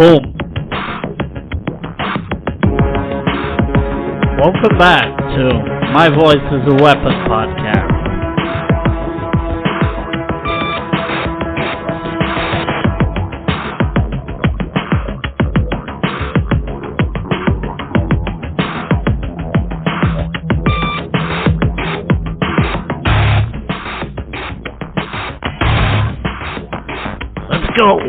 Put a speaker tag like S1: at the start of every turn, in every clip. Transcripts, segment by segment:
S1: Boom. Welcome back to My Voice is a Weapon podcast. Let's go.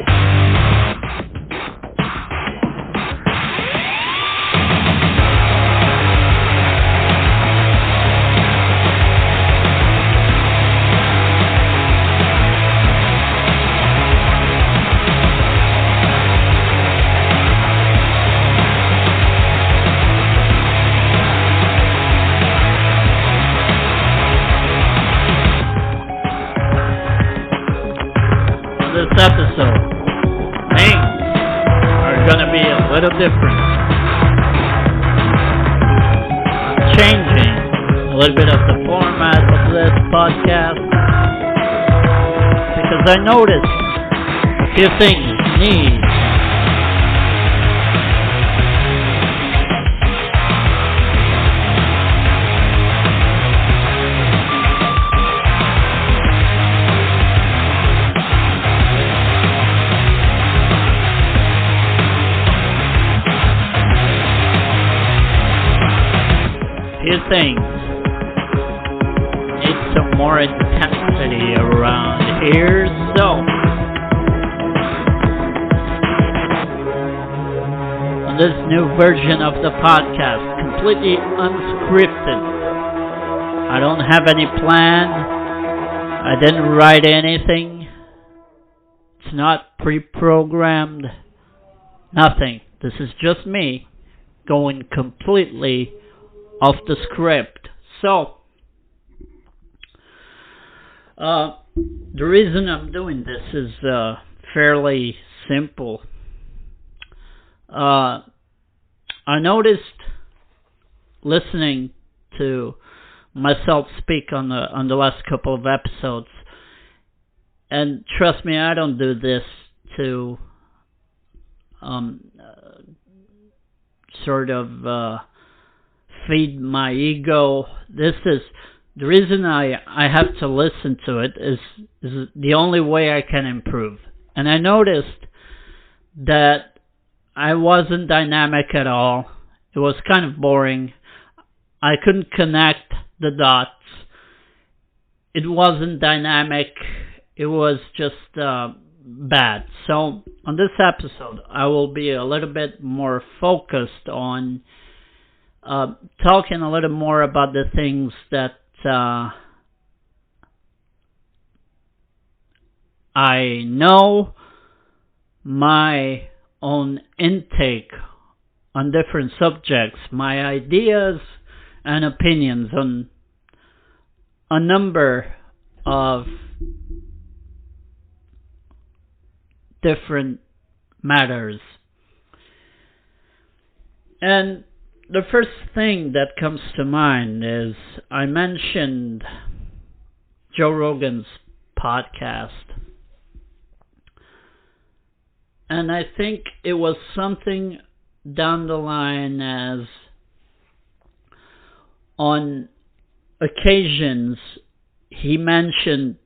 S1: This episode, things are gonna be a little different. I'm changing a little bit of the format of this podcast because I noticed a few things need things need some more intensity around here, so on this new version of the podcast, completely unscripted. I don't have any plan. I didn't write anything. It's not pre-programmed. Nothing. This is just me going completely off the script. So, the reason I'm doing this is fairly simple. I noticed listening to myself speak on the last couple of episodes, and trust me, I don't do this to sort of feed my ego. This is the reason I have to listen to it is the only way I can improve. And I noticed that I wasn't dynamic at all. It was kind of boring. I couldn't connect the dots. It wasn't dynamic. It was just bad. So on this episode, I will be a little bit more focused on talking a little more about the things that I know, my own intake on different subjects, my ideas and opinions on a number of different matters. And the first thing that comes to mind is I mentioned Joe Rogan's podcast. And I think it was something down the line as on occasions he mentioned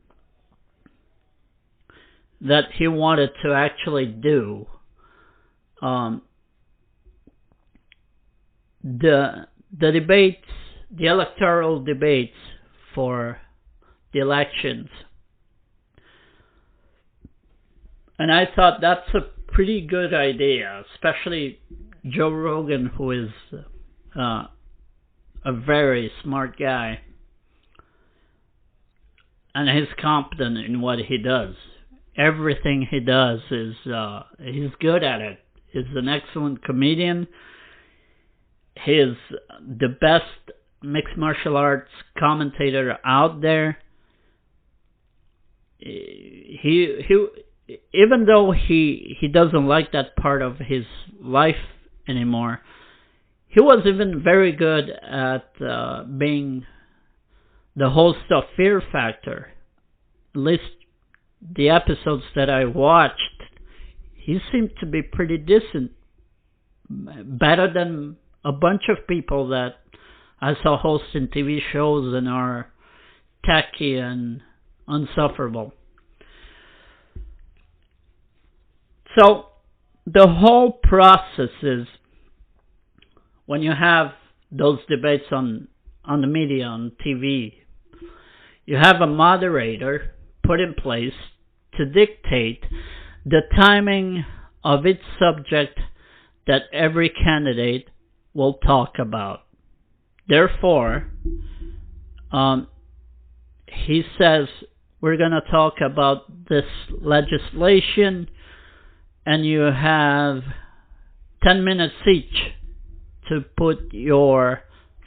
S1: that he wanted to actually do the debates, the electoral debates for the elections. And I thought that's a pretty good idea, especially Joe Rogan, who is a very smart guy. And he's competent in what he does. Everything he does is, he's good at it. He's an excellent comedian. He's the best mixed martial arts commentator out there. He even though he doesn't like that part of his life anymore, he was even very good at being the host of Fear Factor. At least the episodes that I watched, he seemed to be pretty decent. Better than a bunch of people that I saw hosting TV shows and are tacky and insufferable. So the whole process is, when you have those debates on the media, on TV, you have a moderator put in place to dictate the timing of each subject that every candidate will talk about. Therefore, he says, we're going to talk about this legislation, and you have 10 minutes each to put your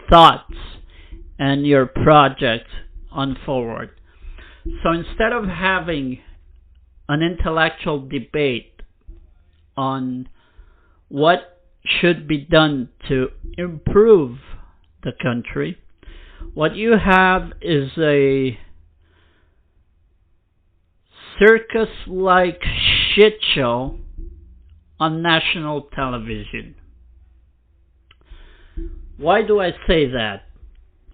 S1: thoughts and your project on forward. So instead of having an intellectual debate on what should be done to improve the country, what you have is a circus-like shit show on national television. Why do I say that?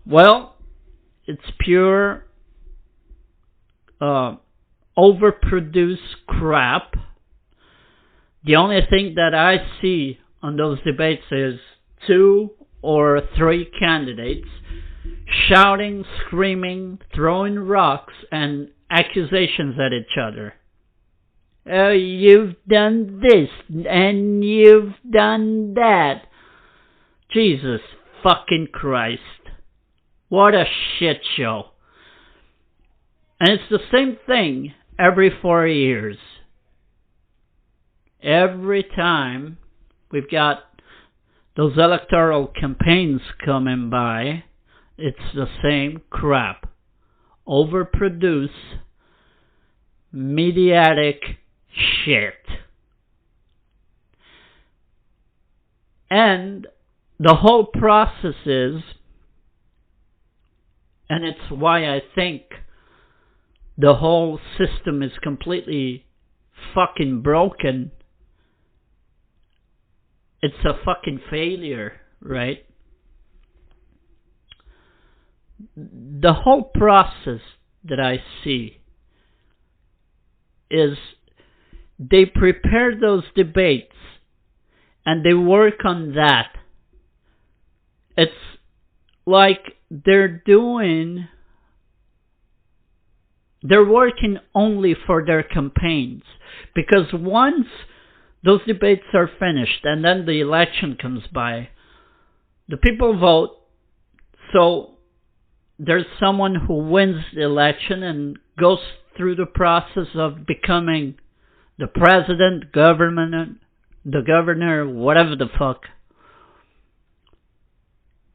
S1: Well, it's pure overproduced crap. The only thing that I see on those debates is 2 or 3 candidates shouting, screaming, throwing rocks and accusations at each other. Oh, you've done this and you've done that. Jesus fucking Christ. What a shit show. And it's the same thing every 4 years. Every time we've got those electoral campaigns coming by, it's the same crap. Overproduced, mediatic shit. And the whole process is, and it's why I think the whole system is completely fucking broken. It's a fucking failure, right? The whole process that I see is they prepare those debates and they work on that. It's like they're working only for their campaigns, because once those debates are finished and then the election comes by, the people vote, so there's someone who wins the election and goes through the process of becoming the president, the governor, whatever the fuck.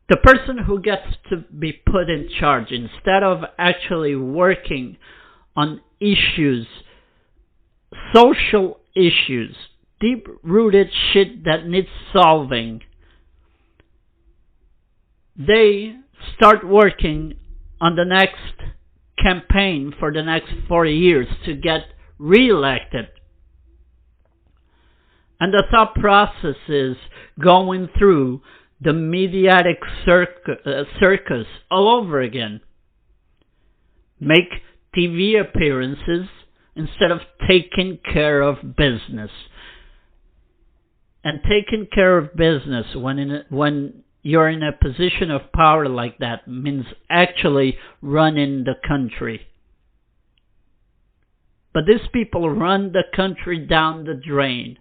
S1: The person who gets to be put in charge, instead of actually working on issues, social issues, deep-rooted shit that needs solving, they start working on the next campaign for the next 4 years to get re-elected. And the thought process is going through the mediatic circus all over again. Make TV appearances instead of taking care of business. And taking care of business when you're in a position of power like that means actually running the country. But these people run the country down the drain,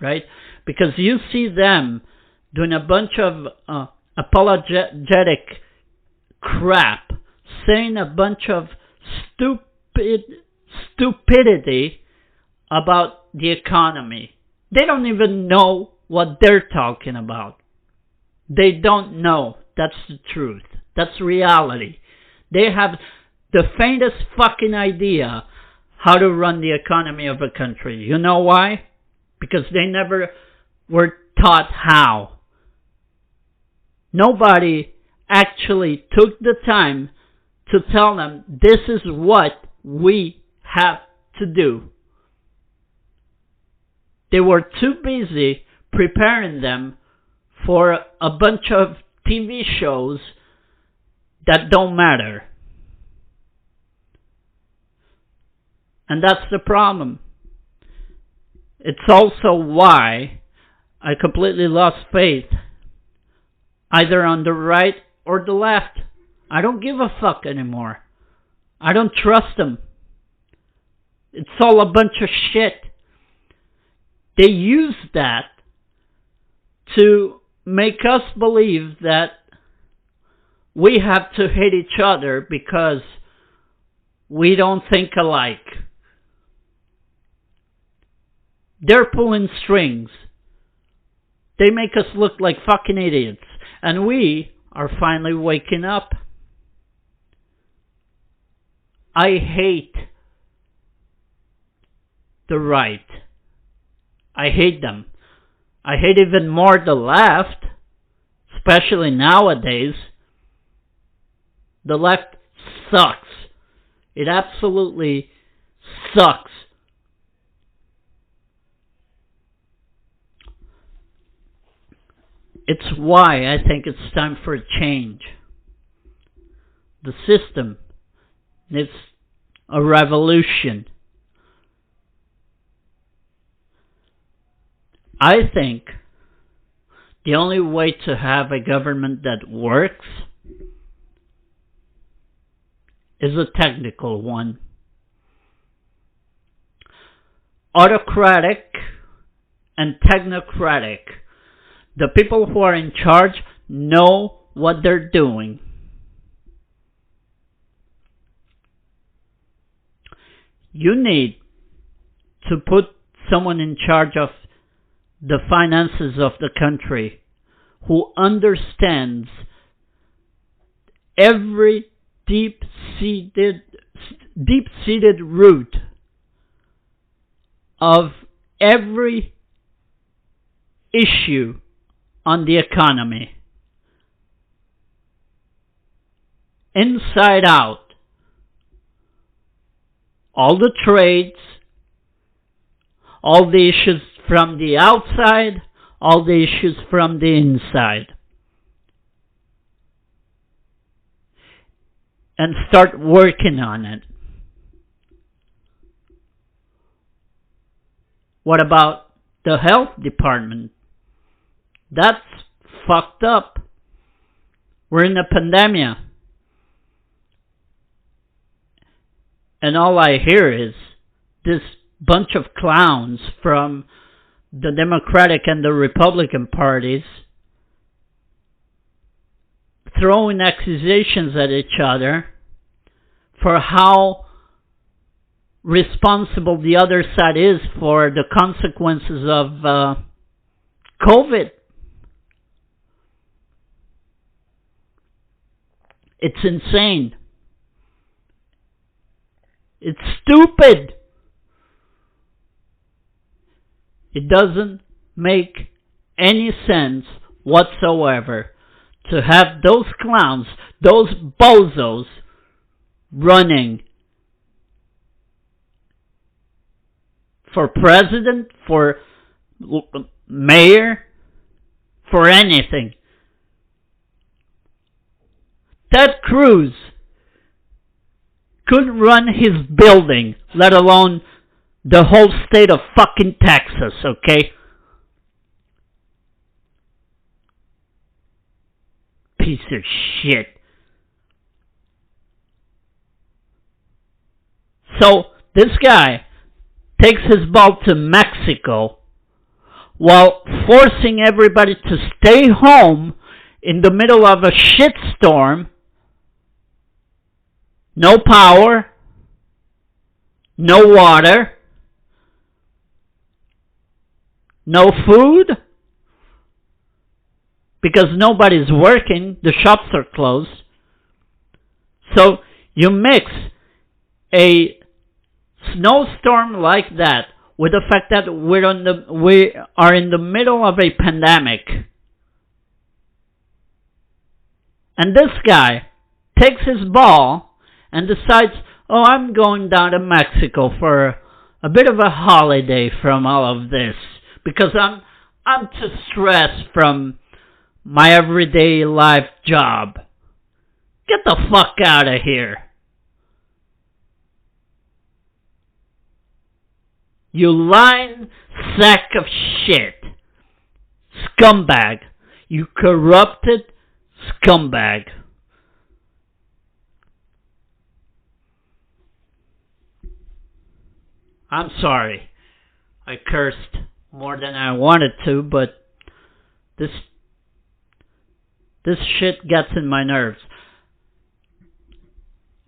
S1: right? Because you see them doing a bunch of apologetic crap, saying a bunch of stupidity about the economy. They don't even know what they're talking about. They don't know. That's the truth. That's reality. They have the faintest fucking idea how to run the economy of a country. You know why? Because they never were taught how. Nobody actually took the time to tell them, this is what we have to do. They were too busy preparing them for a bunch of TV shows that don't matter. And that's the problem. It's also why I completely lost faith either on the right or the left. I don't give a fuck anymore. I don't trust them. It's all a bunch of shit. They use that to make us believe that we have to hate each other because we don't think alike. They're pulling strings. They make us look like fucking idiots. And we are finally waking up. I hate the right. I hate them. I hate even more the left, especially nowadays. The left sucks. It absolutely sucks. It's why I think it's time for a change. The system needs a revolution. I think the only way to have a government that works is a technical one. Autocratic and technocratic. The people who are in charge know what they're doing. You need to put someone in charge of the finances of the country who understands every deep-seated root of every issue on the economy. Inside out. All the trades, all the issues from the outside, all the issues from the inside. And start working on it. What about the health department? That's fucked up. We're in a pandemic. And all I hear is this bunch of clowns from the Democratic and the Republican parties throwing accusations at each other for how responsible the other side is for the consequences of COVID. It's insane. It's stupid. It doesn't make any sense whatsoever to have those clowns, those bozos, running for president, for mayor, for anything. Ted Cruz couldn't run his building, let alone the whole state of fucking Texas, okay? Piece of shit. So, this guy takes his ball to Mexico while forcing everybody to stay home in the middle of a shitstorm. No power, no water, no food, because nobody's working, the shops are closed. So you mix a snowstorm like that with the fact that we are in the middle of a pandemic. And this guy takes his ball and decides, oh, I'm going down to Mexico for a bit of a holiday from all of this. because I'm too stressed from my everyday life job. Get the fuck out of here. You lying sack of shit. Scumbag. You corrupted scumbag. I'm sorry. I cursed more than I wanted to, but this shit gets in my nerves.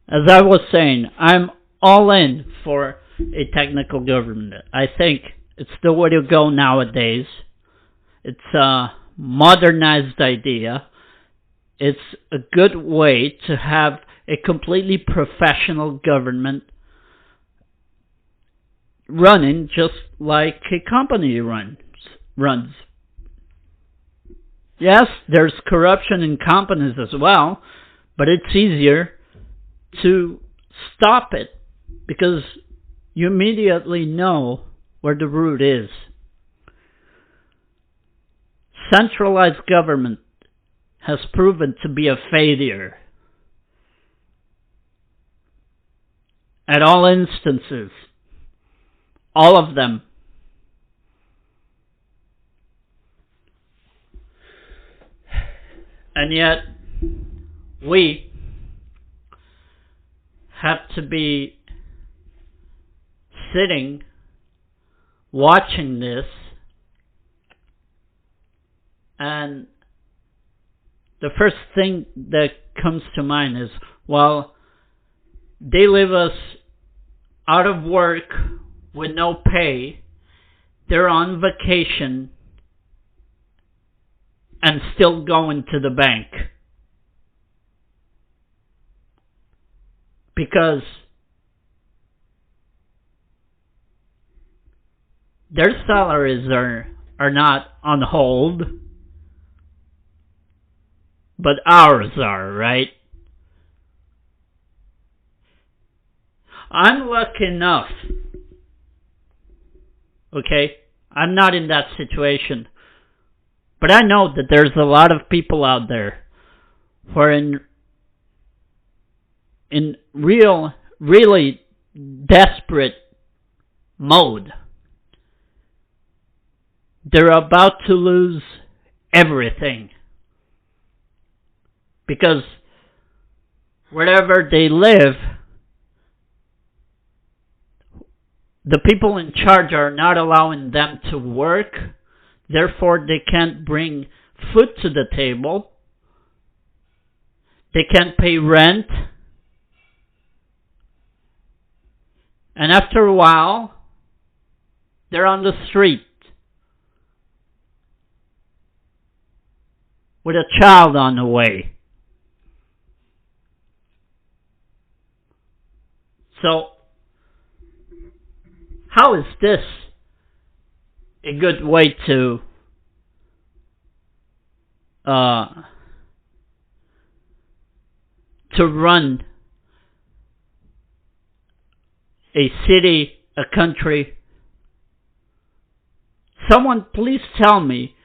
S1: As I was saying, I'm all in for a technical government. I think it's the way to go nowadays. It's a modernized idea. It's a good way to have a completely professional government running just like a company runs. Yes, there's corruption in companies as well, but it's easier to stop it because you immediately know where the root is. Centralized government has proven to be a failure at all instances. All of them. And yet, we have to be sitting, watching this, and the first thing that comes to mind is, well, they leave us out of work with no pay, they're on vacation, and still going to the bank. Because their salaries are not on hold, but ours are, right? I'm lucky enough, okay? I'm not in that situation. But I know that there's a lot of people out there who are in really desperate mode. They're about to lose everything. Because wherever they live, the people in charge are not allowing them to work. Therefore, they can't bring food to the table. They can't pay rent. And after a while, they're on the street with a child on the way. So, how is this a good way to run a city, a country? Someone please tell me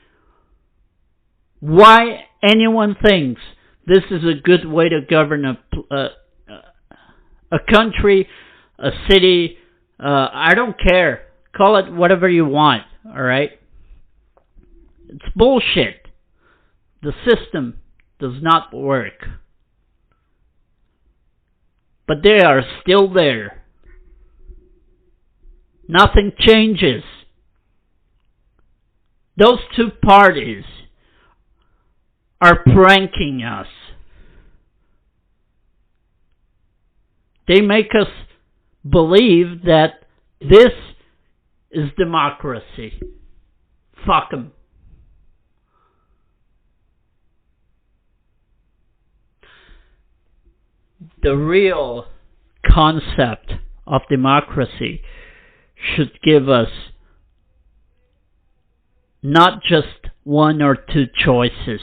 S1: why anyone thinks this is a good way to govern a country, a city. I don't care. Call it whatever you want. All right? It's bullshit. The system does not work. But they are still there. Nothing changes. Those two parties are pranking us. They make us believe that this is democracy. Fuck them. The real concept of democracy should give us not just one or two choices.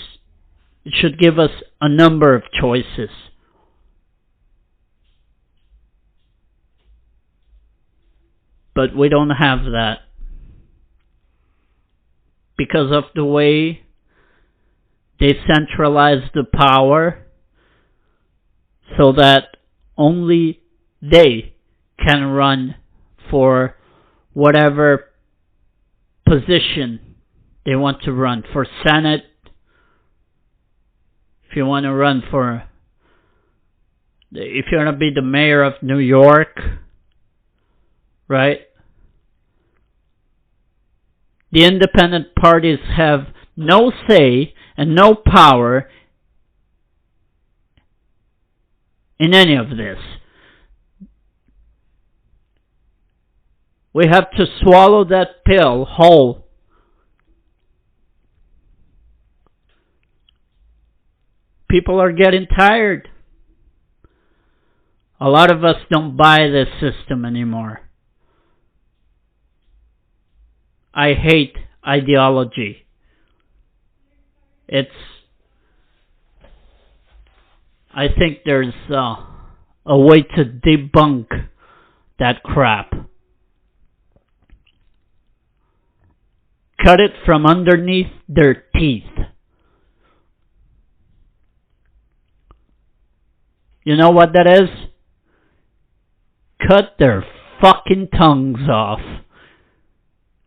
S1: It should give us a number of choices. But we don't have that. because of the way they centralize the power so that only they can run for whatever position they want to run. For Senate, if you want to run for, if you want to be the mayor of New York, right? The independent parties have no say and no power in any of this. We have to swallow that pill whole. People are getting tired. A lot of us don't buy this system anymore. I hate ideology. I think there's a way to debunk that crap. Cut it from underneath their teeth. You know what that is? Cut their fucking tongues off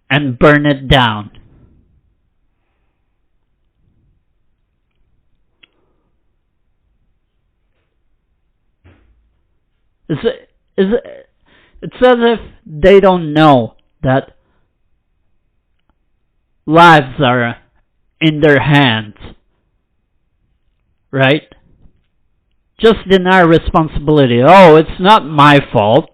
S1: and burn it down. It's as if they don't know that lives are in their hands, right? Just deny responsibility. Oh, it's not my fault.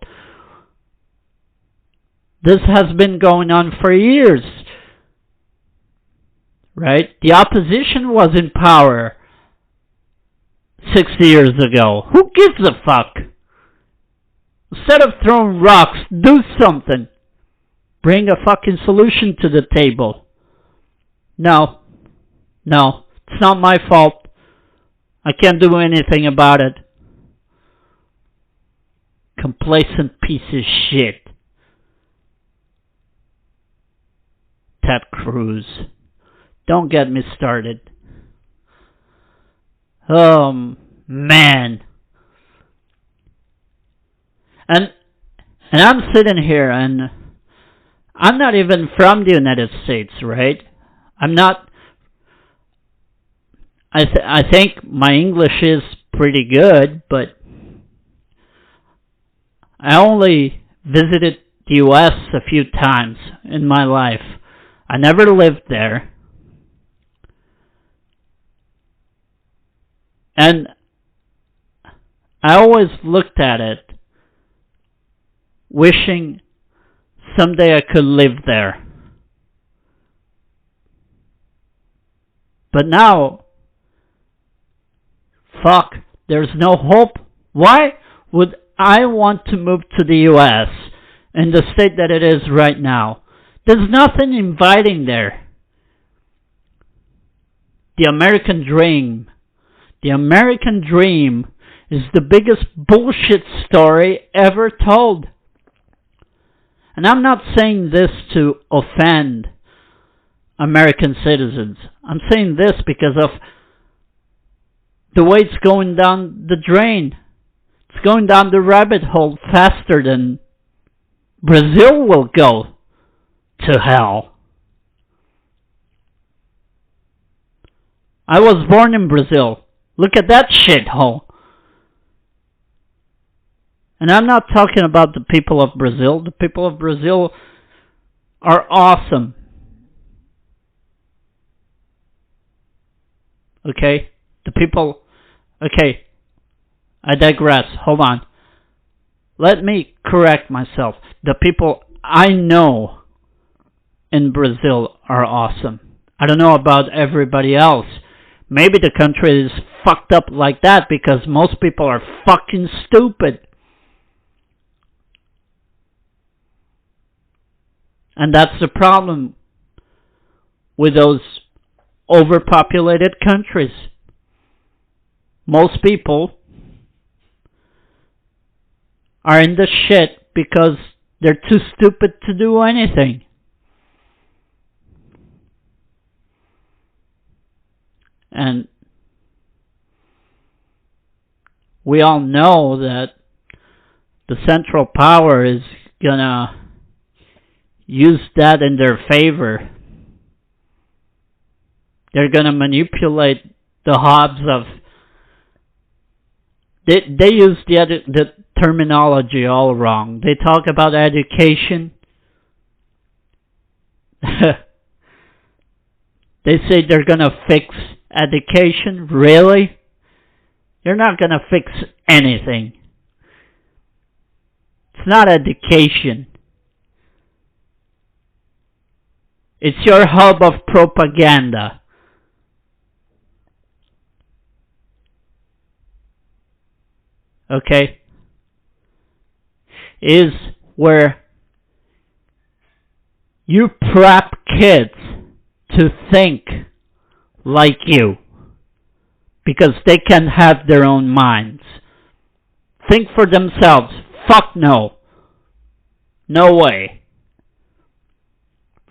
S1: This has been going on for years, right? The opposition was in power 60 years ago. Who gives a fuck? Instead of throwing rocks, do something. Bring a fucking solution to the table. No, it's not my fault. I can't do anything about it. Complacent piece of shit. Ted Cruz. Don't get me started. Oh, man. And I'm sitting here and I'm not even from the United States, right? I'm not. I think my English is pretty good, but I only visited the U.S. a few times in my life. I never lived there. And I always looked at it wishing someday I could live there. But now, fuck, there's no hope. Why would I want to move to the U.S. in the state that it is right now? There's nothing inviting there. The American dream. The American dream is the biggest bullshit story ever told. And I'm not saying this to offend American citizens. I'm saying this because of the way it's going down the drain. It's going down the rabbit hole faster than Brazil will go to hell. I was born in Brazil. Look at that shithole. And I'm not talking about the people of Brazil. The people of Brazil are awesome. Okay? The people... Okay. I digress. Hold on. Let me correct myself. The people I know in Brazil are awesome. I don't know about everybody else. Maybe the country is fucked up like that because most people are fucking stupid. And that's the problem with those overpopulated countries. Most people are in the shit because they're too stupid to do anything. And we all know that the Central Power is gonna use that in their favor. They're gonna manipulate the hubs of... They use the terminology all wrong. They talk about education. They say they're gonna fix education. Really? You're not gonna fix anything. It's not education. It's your hub of propaganda. Okay? Is where you prep kids to think like you, because they can have their own minds. Think for themselves. Fuck no. No way.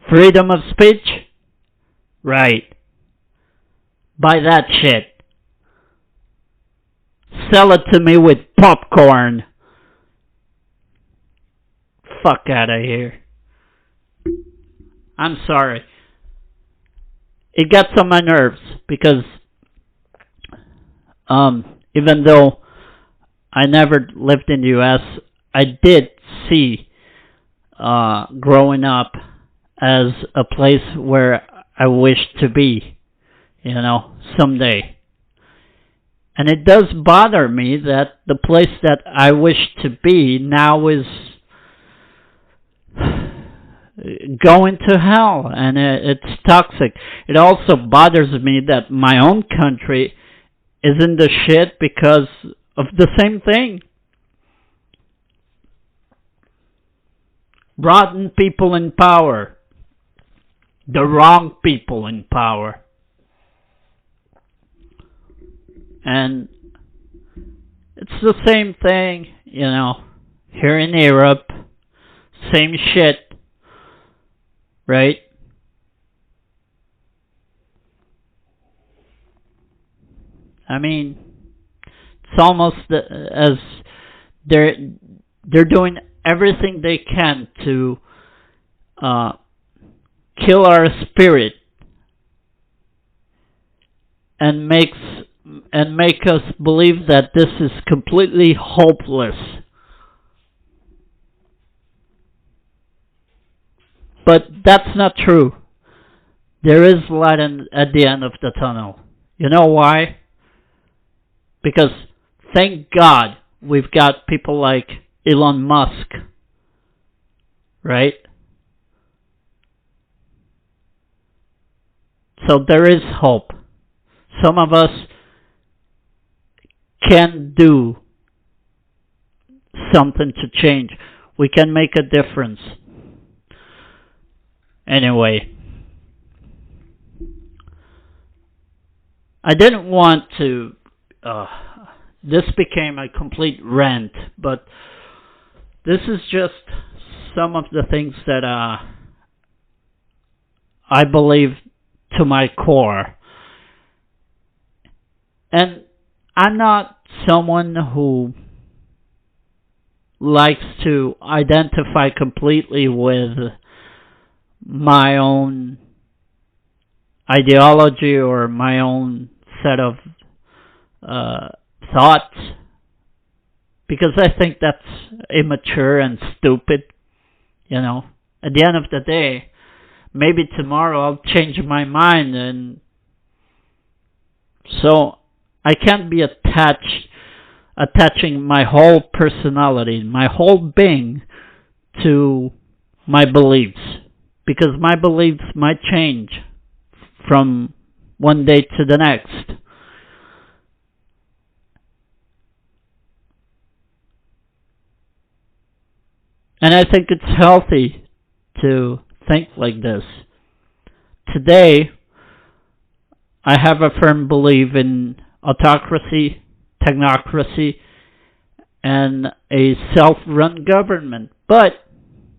S1: Freedom of speech? Right. Buy that shit. Sell it to me with popcorn. Fuck out of here. I'm sorry. It gets on my nerves because even though I never lived in the US, I did see growing up as a place where I wish to be, someday. And it does bother me that the place that I wish to be now is going to hell, and it's toxic. It also bothers me that my own country is in the shit because of the same thing. Rotten people in power. The wrong people in power. And it's the same thing, here in Europe. Same shit. Right? I mean, it's almost as they're doing everything they can to kill our spirit and make us believe that this is completely hopeless. But that's not true. There is light at the end of the tunnel. You know why? Because thank God we've got people like Elon Musk, right? So there is hope. Some of us can do something to change. We can make a difference. Anyway, I didn't want to... this became a complete rant, but this is just some of the things that I believe to my core. And I'm not someone who likes to identify completely with my own ideology or my own set of thoughts, because I think that's immature and stupid. At the end of the day, maybe tomorrow I'll change my mind, and so I can't be attaching my whole personality, my whole being to my beliefs, because my beliefs might change from one day to the next. And I think it's healthy to think like this. Today, I have a firm belief in autocracy, technocracy, and a self-run government. But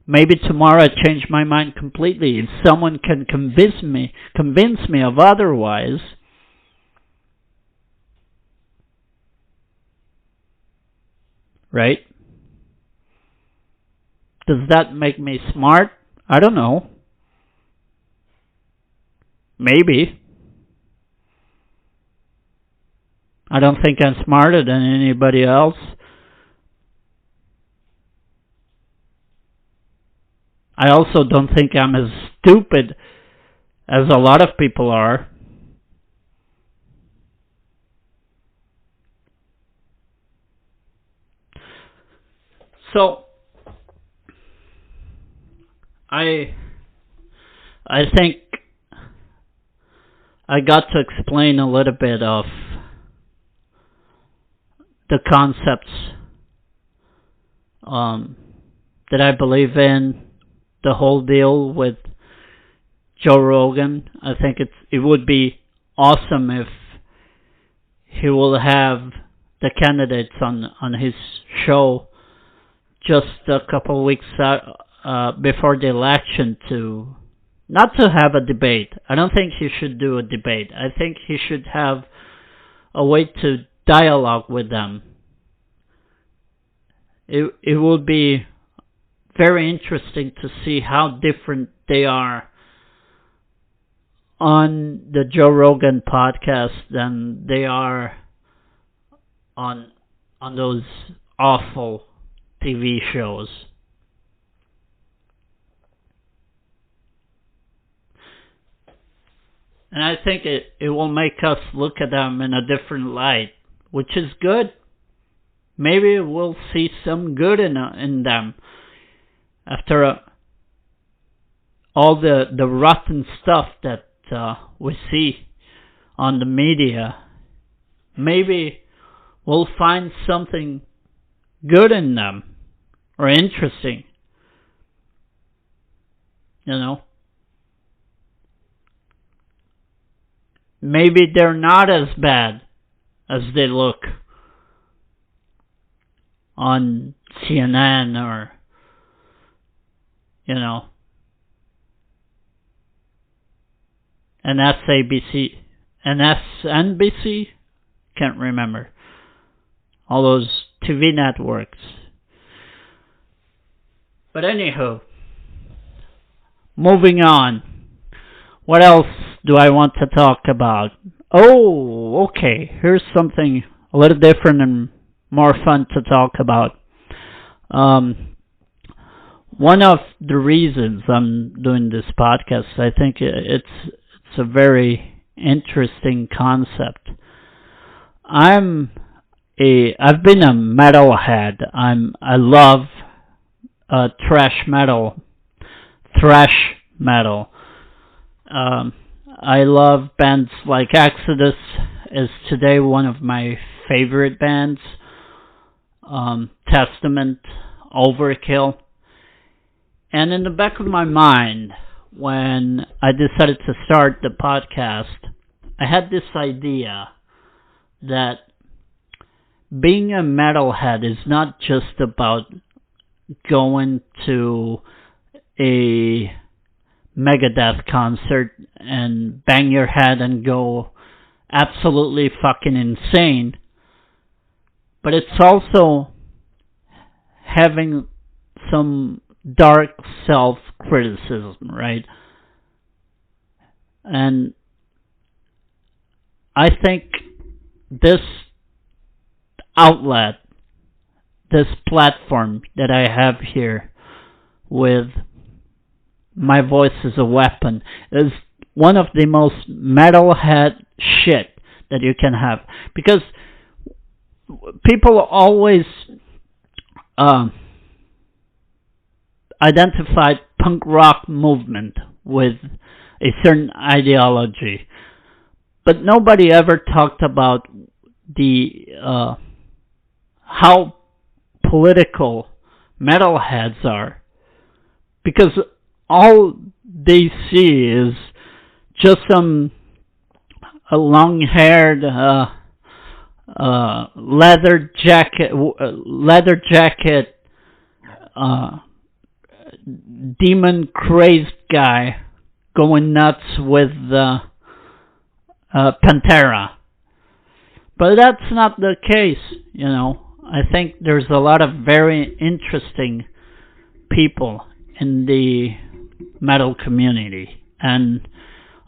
S1: maybe tomorrow I change my mind completely. If someone can convince me of otherwise, right? Does that make me smart? I don't know. Maybe. I don't think I'm smarter than anybody else. I also don't think I'm as stupid as a lot of people are. So, I think I got to explain a little bit of the concepts that I believe in, the whole deal with Joe Rogan. I think it would be awesome if he will have the candidates on his show just a couple of weeks before the election to not to have a debate. I don't think he should do a debate. I think he should have a way to dialogue with them. It will be very interesting to see how different they are on the Joe Rogan podcast than they are on those awful TV shows. And I think it will make us look at them in a different light, which is good. Maybe we'll see some good in them after all the rotten stuff that we see on the media. Maybe we'll find something good in them or interesting. You know? Maybe they're not as bad as they look on CNN or, you know, and SNBC, can't remember, all those TV networks. But anywho, moving on. What else do I want to talk about? Oh, okay. Here's something a little different and more fun to talk about. One of the reasons I'm doing this podcast, I think it's a very interesting concept. I've been a metalhead. I love thrash metal. I love bands like Exodus is today one of my favorite bands. Testament, Overkill. And in the back of my mind, when I decided to start the podcast, I had this idea that being a metalhead is not just about going to a Megadeth concert and bang your head and go absolutely fucking insane, but it's also having some dark self-criticism, right? And I think this outlet, this platform that I have here with My Voice as a Weapon, is one of the most metalhead shit that you can have. Because people always identified punk rock movement with a certain ideology, but nobody ever talked about the how political metalheads are, because all they see is just some long-haired leather jacket demon-crazed guy going nuts with Pantera. But that's not the case, you know. I think there's a lot of very interesting people in the metal community, and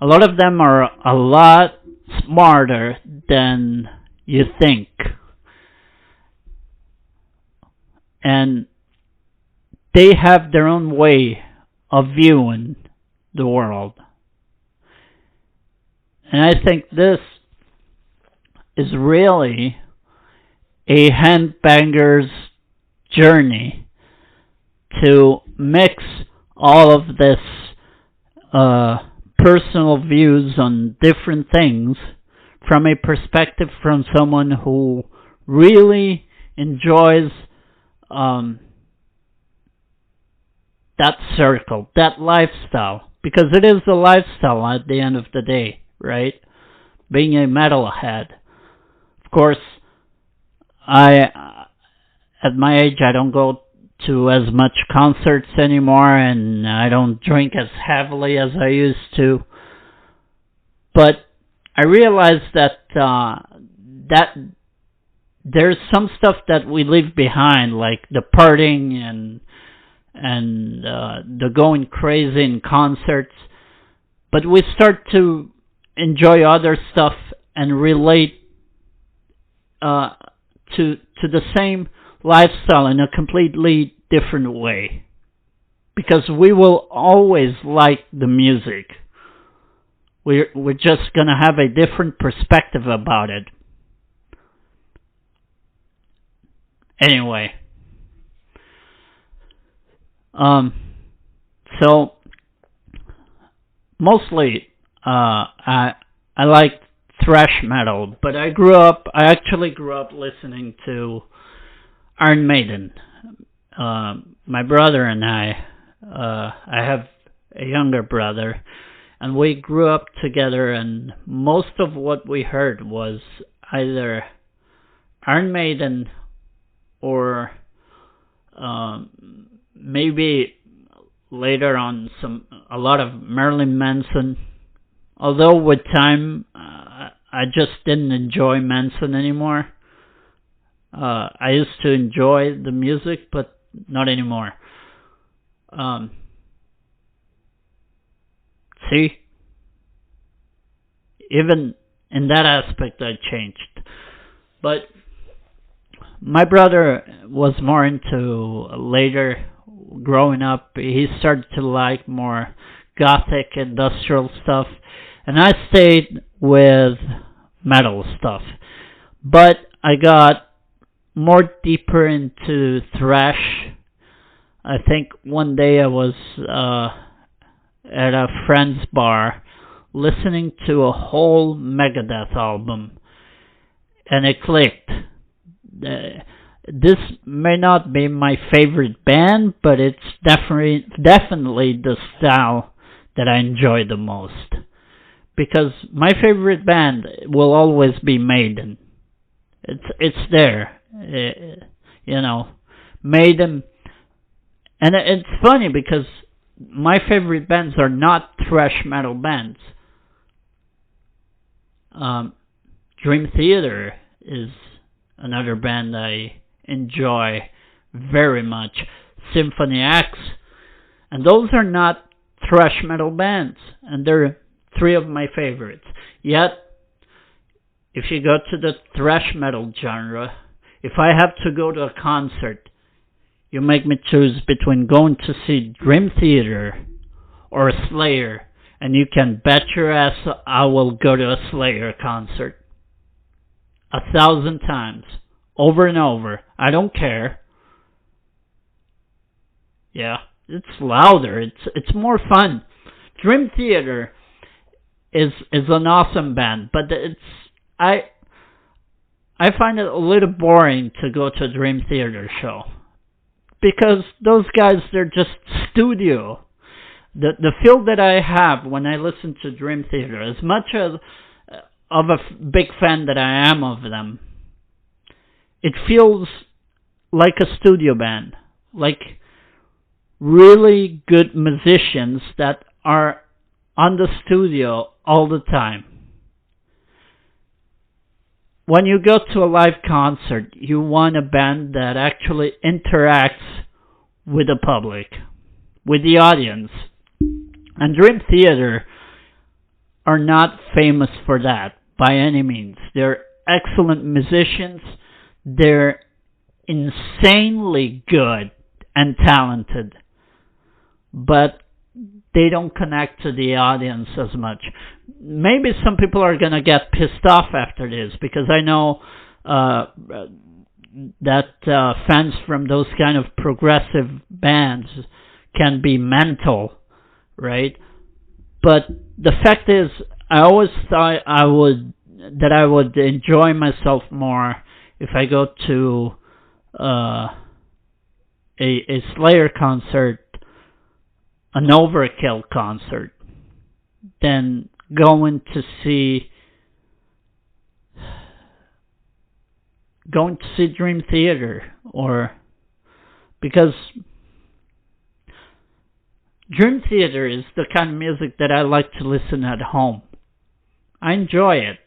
S1: a lot of them are a lot smarter than you think. And they have their own way of viewing the world. And I think this is really a handbanger's journey to mix all of this personal views on different things from a perspective from someone who really enjoys that circle, that lifestyle, because it is a lifestyle at the end of the day, right? Being a metalhead. Of course, at my age, I don't go to as much concerts anymore, and I don't drink as heavily as I used to. But I realized that that there's some stuff that we leave behind, like the partying and the going crazy in concerts. But we start to enjoy other stuff and relate to the same lifestyle in a completely different way, because we will always like the music. We're just gonna have a different perspective about it. Anyway, so mostly I like thrash metal, but I actually grew up listening to Iron Maiden. My brother and I have a younger brother, and we grew up together, and most of what we heard was either Iron Maiden or maybe later on a lot of Marilyn Manson. Although with time, I just didn't enjoy Manson anymore. I used to enjoy the music, but not anymore. See? Even in that aspect, I changed. But my brother was more into later growing up. He started to like more gothic, industrial stuff. And I stayed with metal stuff. But I got more deeper into thrash. I think one day I was at a friend's bar listening to a whole Megadeth album, and it clicked. This may not be my favorite band, but it's definitely the style that I enjoy the most. Because my favorite band will always be Maiden. It's there. Maiden. And it's funny because my favorite bands are not thrash metal bands. Dream Theater is another band I enjoy very much. Symphony X. And those are not thrash metal bands. And they're three of my favorites. Yet, if you go to the thrash metal genre, if I have to go to a concert, you make me choose between going to see Dream Theater or Slayer, and you can bet your ass I will go to a Slayer concert 1,000 times, over and over. I don't care. Yeah, it's louder. It's more fun. Dream Theater is an awesome band, but I find it a little boring to go to a Dream Theater show, because those guys, they're just studio. The feel that I have when I listen to Dream Theater, as much as of a big fan that I am of them, it feels like a studio band, like really good musicians that are on the studio all the time. when you go to a live concert, you want a band that actually interacts with the public, with the audience. And Dream Theater are not famous for that by any means. They're excellent musicians. They're insanely good and talented, but they don't connect to the audience as much. Maybe some people are going to get pissed off after this, because I know that fans from those kind of progressive bands can be mental, right? But the fact is, I always thought I would enjoy myself more if I go to a Slayer concert, an Overkill concert, than going to see Dream Theater, or because Dream Theater is the kind of music that I like to listen at home. I enjoy it.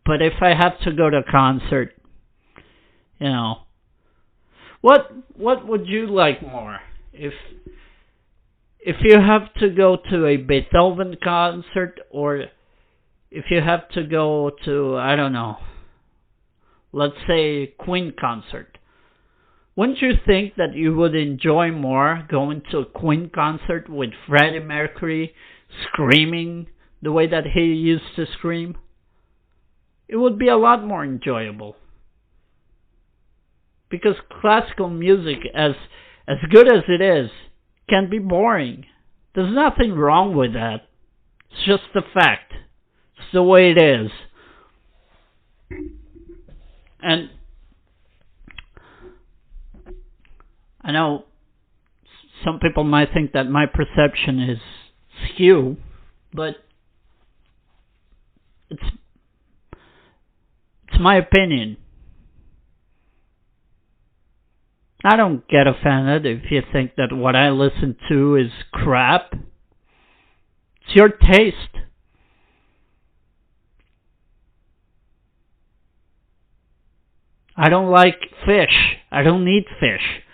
S1: But if I have to go to a concert, you know, what would you like more? If you have to go to a Beethoven concert, or if you have to go to, I don't know, let's say Queen concert, wouldn't you think that you would enjoy more going to a Queen concert with Freddie Mercury screaming the way that he used to scream? It would be a lot more enjoyable. Because classical music, as good as it is, can be boring. There's nothing wrong with that. It's just a fact. It's the way it is. And I know some people might think that my perception is skew, but it's my opinion. I don't get offended if you think that what I listen to is crap. It's your taste. I don't like fish. I don't eat fish.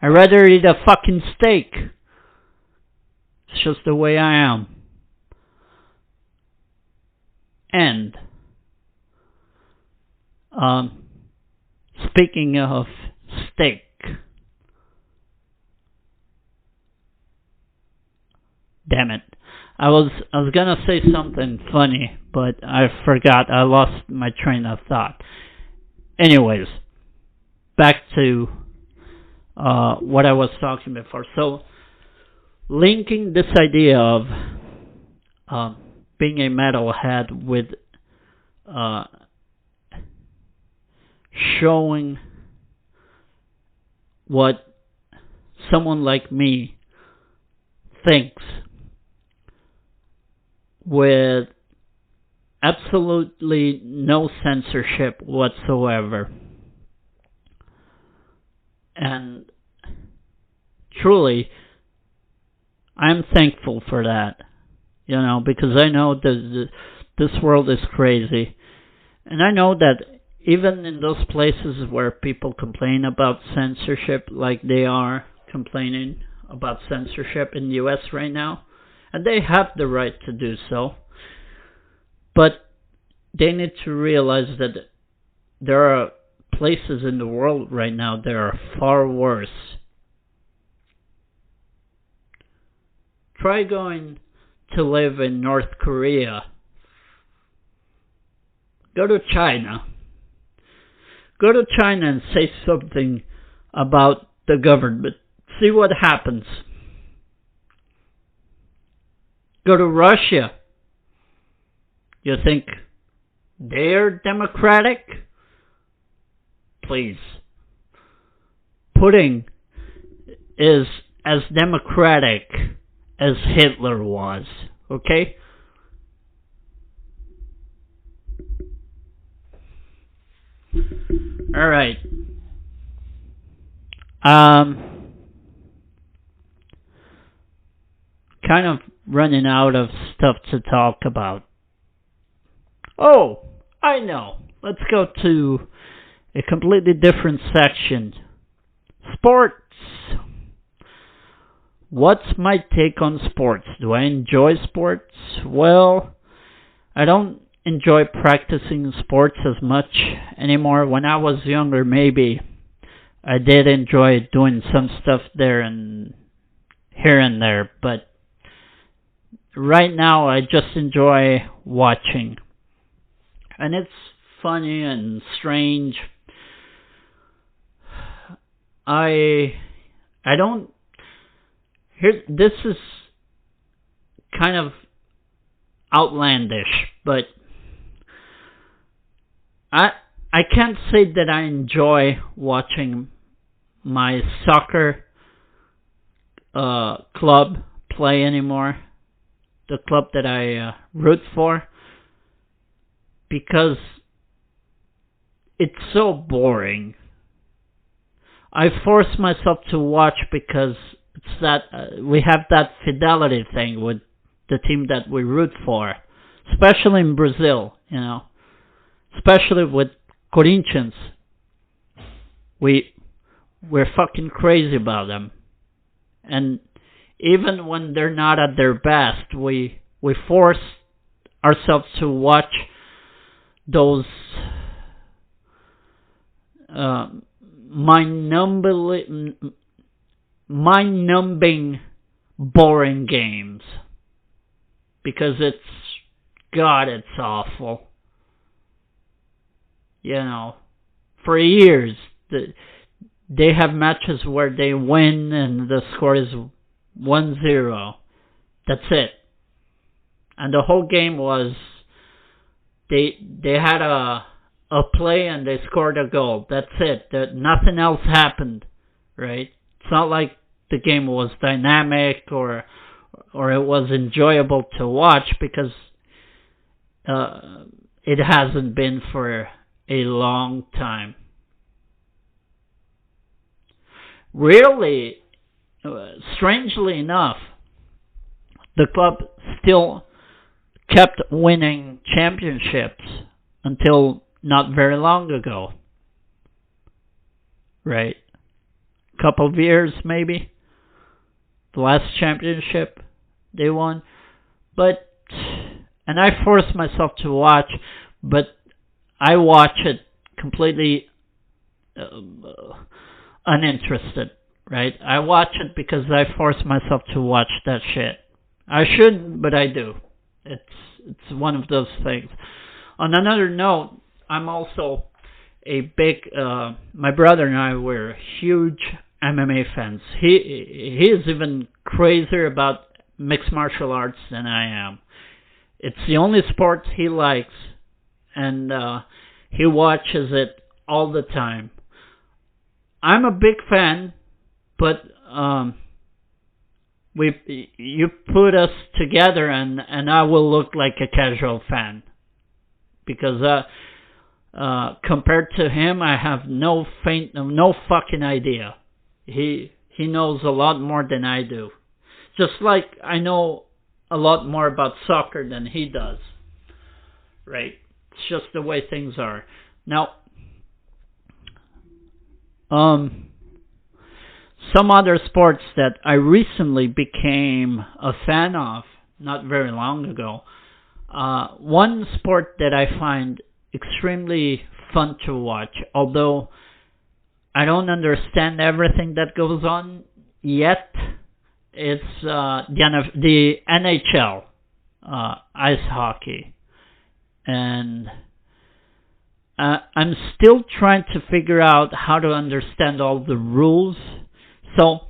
S1: I'd rather eat a fucking steak. It's just the way I am. And speaking of steak, damn it, I was gonna say something funny, but I forgot. I lost my train of thought. Anyways, back to what I was talking before. So, linking this idea of being a metalhead with showing what someone like me thinks with absolutely no censorship whatsoever. And truly, I'm thankful for that, you know, because I know that this world is crazy. And I know that even in those places where people complain about censorship, like they are complaining about censorship in the US right now, and they have the right to do so, but they need to realize that there are places in the world right now that are far worse. Try going to live in North Korea. Go to China. Go to China and say something about the government. See what happens. Go to Russia. You think they're democratic? Please. Putin is as democratic as Hitler was, okay? All right. Kind of running out of stuff to talk about. Oh, I know. Let's go to a completely different section. Sports. What's my take on sports? Do I enjoy sports? Well, I don't enjoy practicing sports as much anymore. When I was younger, maybe I did enjoy doing some stuff there and here and there, but right now I just enjoy watching. And it's funny and strange. I don't here this is kind of outlandish, but I can't say that I enjoy watching my soccer club play anymore, the club that I root for, because it's so boring. I force myself to watch because it's that we have that fidelity thing with the team that we root for, especially in Brazil, especially with Corinthians. We're fucking crazy about them, and even when they're not at their best, we force ourselves to watch those mind-numbing, boring games, because it's awful. For years, they have matches where they win and the score is 1-0. That's it. And the whole game was they had a play and they scored a goal. That's it. Nothing else happened, right? It's not like the game was dynamic or it was enjoyable to watch, because it hasn't been for a long time. Really, strangely enough, the club still kept winning championships until not very long ago. Right? Couple of years maybe. The last championship they won. And I forced myself to watch, but I watch it completely uninterested, right? I watch it because I force myself to watch that shit. I shouldn't, but I do. It's one of those things. On another note, I'm also a big, my brother and I were huge MMA fans. He is even crazier about mixed martial arts than I am. It's the only sport he likes, and he watches it all the time. I'm a big fan, but you put us together and I will look like a casual fan, because compared to him, I have no fucking idea. He knows a lot more than I do. Just like I know a lot more about soccer than he does. Right? It's just the way things are. Now, some other sports that I recently became a fan of, not very long ago. One sport that I find extremely fun to watch, although I don't understand everything that goes on yet, it's the NHL, ice hockey. And I'm still trying to figure out how to understand all the rules. So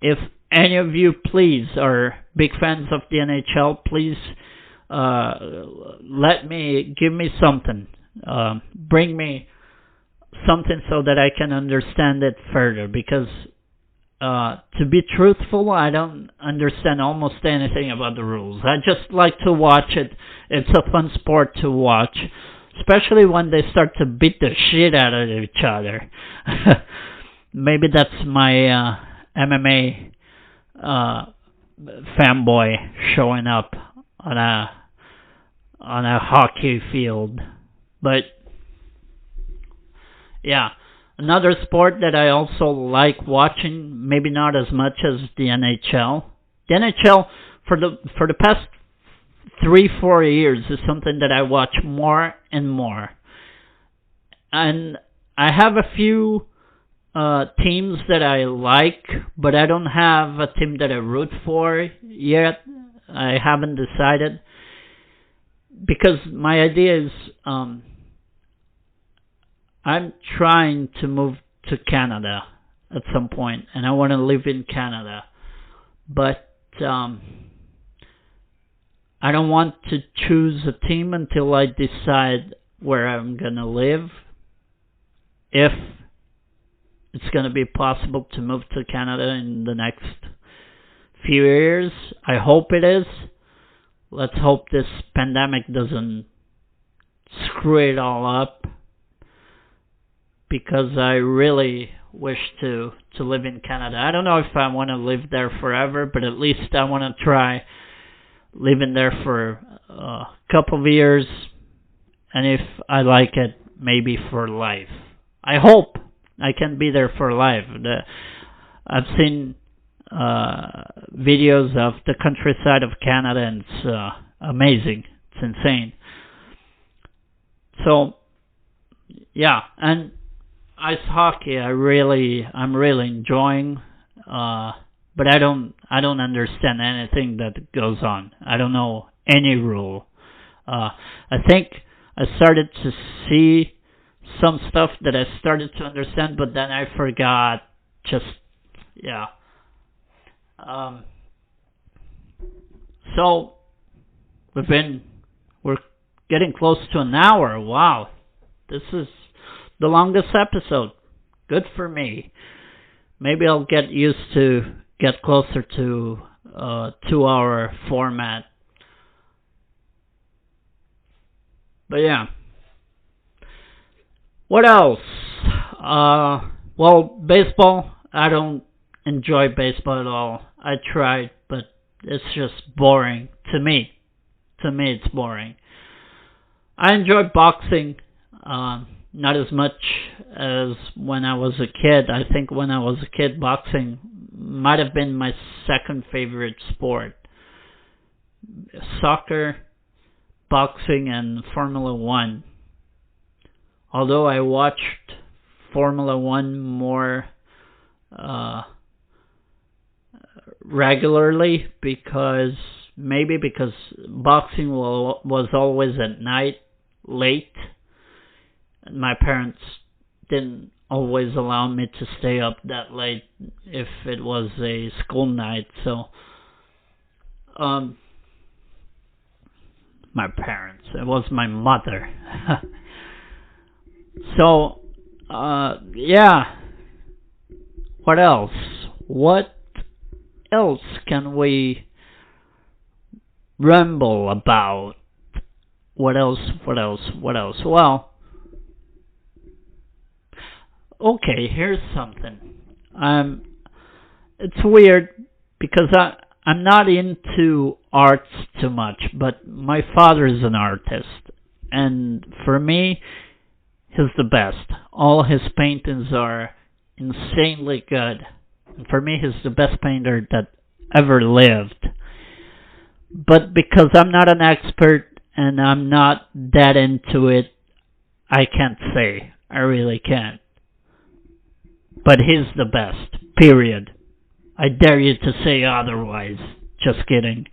S1: if any of you, please, are big fans of the NHL, please give me something. Bring me something so that I can understand it further, because to be truthful, I don't understand almost anything about the rules. I just like to watch it. It's a fun sport to watch, especially when they start to beat the shit out of each other. Maybe that's my MMA fanboy showing up on on a hockey field. But yeah, another sport that I also like watching, maybe not as much as the NHL. The NHL for the past 3-4 years is something that I watch more and more. And I have a few teams that I like, but I don't have a team that I root for yet. I haven't decided. Because my idea is I'm trying to move to Canada at some point, and I want to live in Canada. But I don't want to choose a team until I decide where I'm going to live. If it's going to be possible to move to Canada in the next few years, I hope it is. Let's hope this pandemic doesn't screw it all up, because I really wish to live in Canada. I don't know if I want to live there forever, but at least I want to try living there for a couple of years, and if I like it, maybe for life. I hope I can be there for life. I've seen videos of the countryside of Canada, and it's amazing. It's insane. So, yeah, and ice hockey, I'm really enjoying, but I don't understand anything that goes on. I don't know any rule. I think I started to see some stuff that I started to understand, but then I forgot. Yeah. So we're getting close to an hour. Wow, this is the longest episode. Good for me. Maybe I'll get closer to 2-hour format. But yeah. What else? Well, baseball. I don't enjoy baseball at all. I tried, but it's just boring to me. To me, it's boring. I enjoy boxing. Not as much as when I was a kid. I think when I was a kid, boxing might have been my second favorite sport. Soccer, boxing, and Formula One. Although I watched Formula One more regularly, because boxing was always at night, late. My parents didn't always allow me to stay up that late if it was a school night. So, my parents, it was my mother. So, yeah. What else? What else can we ramble about? What else? Well, okay, here's something. It's weird because I'm not into arts too much, but my father is an artist, and for me, he's the best. All his paintings are insanely good. And for me, he's the best painter that ever lived. But because I'm not an expert and I'm not that into it, I can't say. I really can't. But he's the best. Period. I dare you to say otherwise. Just kidding.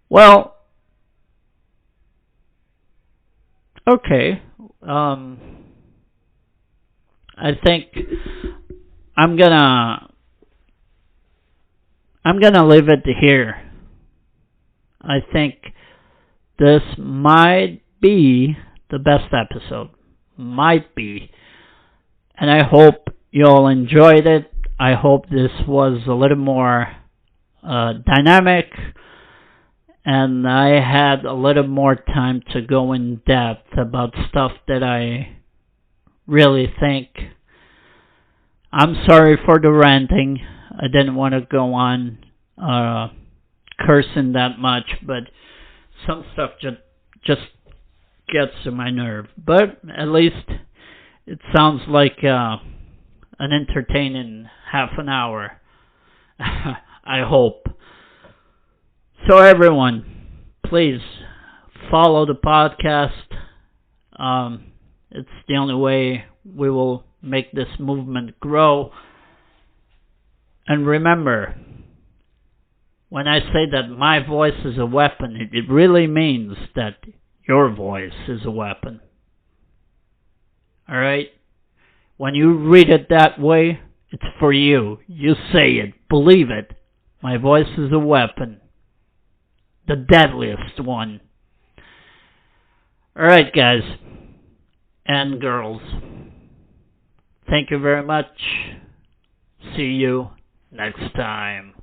S1: Well, okay. I think I'm gonna leave it here. I think this might be the best episode. Might be. And I hope you all enjoyed it. I hope this was a little more dynamic, and I had a little more time to go in depth about stuff that I really think. I'm sorry for the ranting. I didn't want to go on cursing that much, but some stuff just gets to my nerve. But at least it sounds like an entertaining half an hour. I hope. So everyone, please follow the podcast. It's the only way we will make this movement grow. And remember, when I say that my voice is a weapon, it really means that your voice is a weapon. Alright? When you read it that way, it's for you. You say it. Believe it. My voice is a weapon. The deadliest one. Alright, guys. And girls. Thank you very much. See you next time.